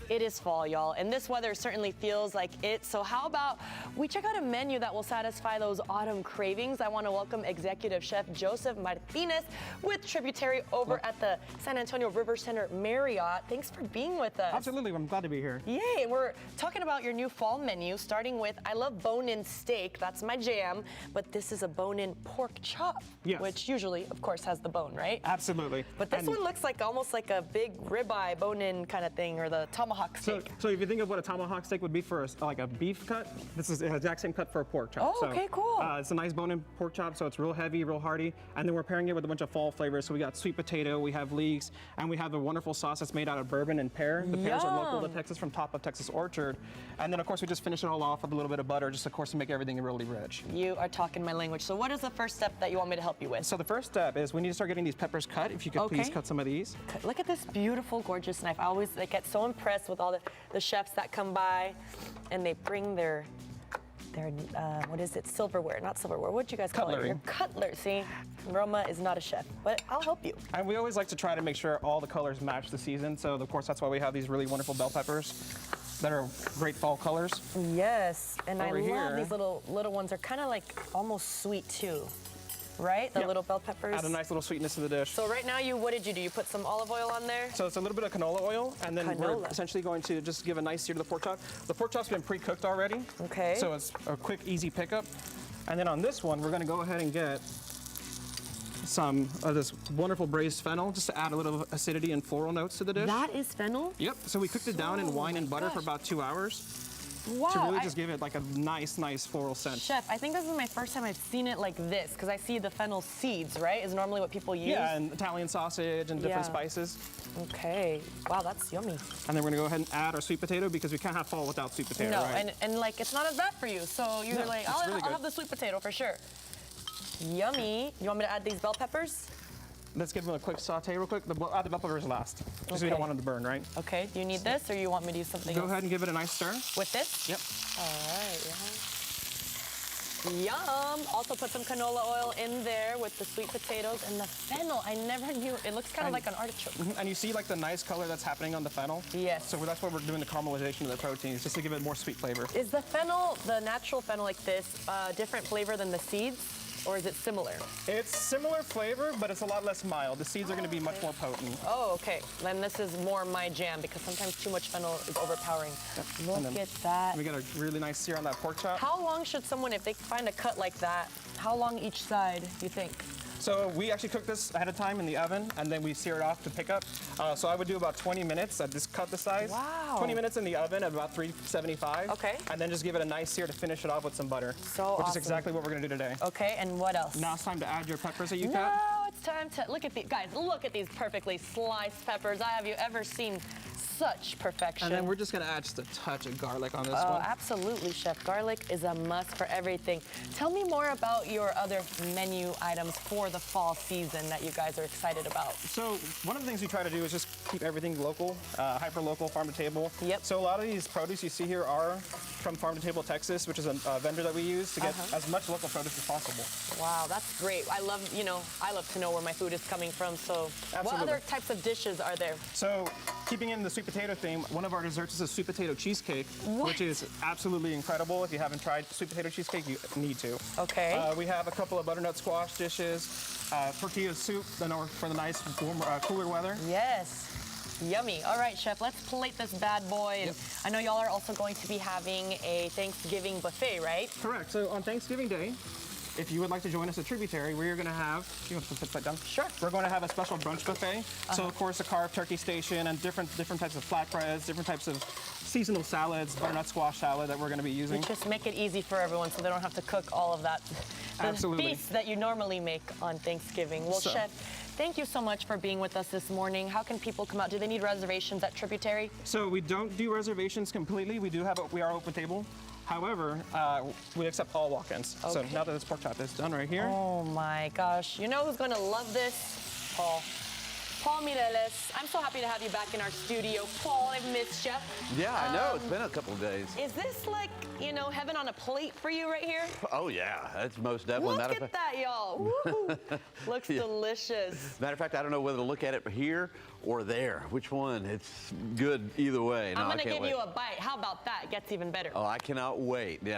It is fall, y'all, and this weather certainly feels like it. So how about we check out a menu that will satisfy those autumn cravings? I want to welcome Executive Chef Joseph Martinez with Tributary over at the San Antonio River Center Marriott. Thanks for being with us. Absolutely, I'm glad to be here. Yay, and we're talking about your new fall menu, starting with, I love bone-in steak, that's my jam, but this is a bone-in pork chop, which usually, of course, has the bone, right? Absolutely. But this one looks like almost like a big ribeye bone-in kind of thing, or the tomahawk steak. So if you think of what a tomahawk steak would be for like a beef cut, this is the exact same cut for a pork chop. Oh, okay, cool. It's a nice bone-in pork chop, so it's real heavy, real hearty, and then we're pairing it with a bunch of fall flavors. So we got sweet potato, we have leeks, and we have a wonderful sauce that's made out of bourbon and pear. The pears are local to Texas from Top of Texas Orchard. And then, of course, we just finish it all off with a little bit of butter, just, of course, to make everything really rich. You are talking my language. So what is the first step that you want me to help you with? So the first step is we need to start getting these peppers cut. If you could please cut some of these. Look at this beautiful, gorgeous knife. I always get so impressed with all the chefs that come by and they bring their what is it? Silverware, not silverware. What do you guys call it? Your cutlery. See, Roma is not a chef, but I'll help you. And we always like to try to make sure all the colors match the season. So of course, that's why we have these really wonderful bell peppers that are great fall colors. Yes, and I love these little ones. They're kind of like almost sweet too. Right? The little bell peppers. Add a nice little sweetness to the dish. So right now, what did you do? You put some olive oil on there? So it's a little bit of canola oil, and then we're essentially going to just give a nice sear to the pork chop. The pork chop's been pre-cooked already. Okay. So it's a quick, easy pickup. And then on this one, we're gonna go ahead and get some of this wonderful braised fennel, just to add a little acidity and floral notes to the dish. That is fennel? Yep, so we cooked it down in wine and butter for about 2 hours. Wow. To really just give it like a nice floral scent. Chef, I think this is my first time I've seen it like this, because I see the fennel seeds, right? Is normally what people use? Yeah, and Italian sausage and different spices. Okay. Wow, that's yummy. And then we're gonna go ahead and add our sweet potato, because we can't have fall without sweet potato, right? and like it's not as bad for you, so you're like, I'll have the sweet potato for sure. Yummy. You want me to add these bell peppers? Let's give them a quick saute real quick. We'll add the bell peppers last, because we don't want them to burn, right? Okay, do you need this, or you want me to do something else? Go ahead and give it a nice stir. With this? Yep. All right, Yum! Also put some canola oil in there with the sweet potatoes and the fennel. I never knew, it looks kind of like an artichoke. And you see like the nice color that's happening on the fennel? Yes. So that's why we're doing the caramelization of the proteins, just to give it more sweet flavor. Is the fennel, the natural fennel like this, different flavor than the seeds? Or is it similar? It's similar flavor, but it's a lot less mild. The seeds are going to be much more potent. Oh, okay. Then this is more my jam, because sometimes too much fennel is overpowering. Look at that. We got a really nice sear on that pork chop. How long should someone, if they find a cut like that, how long each side, do you think? So we actually cook this ahead of time in the oven, and then we sear it off to pick up. So I would do about 20 minutes. I'd just cut the size. Wow. 20 minutes in the oven at about 375. Okay. And then just give it a nice sear to finish it off with some butter. Which is exactly what we're gonna do today. Okay, and what else? Now it's time to add your peppers that you cut. Now it's time to, look at these, guys, look at these perfectly sliced peppers. Have you ever seen such perfection? And then we're just gonna add just a touch of garlic on this one. Oh, absolutely, Chef. Garlic is a must for everything. Tell me more about your other menu items for the fall season that you guys are excited about. So one of the things we try to do is just keep everything local, hyper-local, farm to table. Yep. So a lot of these produce you see here are from Farm to Table Texas, which is a vendor that we use to get as much local produce as possible. Wow, that's great. I love to know where my food is coming from. So what other types of dishes are there? So keeping in the sweet potato theme, one of our desserts is a sweet potato cheesecake, which is absolutely incredible. If you haven't tried sweet potato cheesecake, you need to. Okay. We have a couple of butternut squash dishes, tortilla soup for the nice warm, cooler weather. Yes. Yummy. All right, Chef, let's plate this bad boy. And I know y'all are also going to be having a Thanksgiving buffet, right? Correct. So on Thanksgiving Day, if you would like to join us at Tributary, we're going to have, you want to put that down? Sure. We're going to have a special brunch buffet. So of course a carved turkey station and different types of flatbreads, different types of seasonal salads, butternut squash salad that we're going to be using. Just make it easy for everyone so they don't have to cook all of that. The feast that you normally make on Thanksgiving. Well, Chef, thank you so much for being with us this morning. How can people come out? Do they need reservations at Tributary? So we don't do reservations completely. We are open table. However, we accept all walk-ins. So now that this pork chop is done right here. Oh my gosh. You know who's going to love this? Paul. Paul Mireles, I'm so happy to have you back in our studio. Paul, I've missed you. Yeah, I know. It's been a couple of days. Is this like, you know, heaven on a plate for you right here? Oh, yeah. That's most definitely. Look at that, y'all. Woo. Looks delicious. Matter of fact, I don't know whether to look at it here or there. Which one? It's good either way. No, I'm I going to can't give wait. you a bite. How about that? It gets even better. Oh, I cannot wait. Yeah.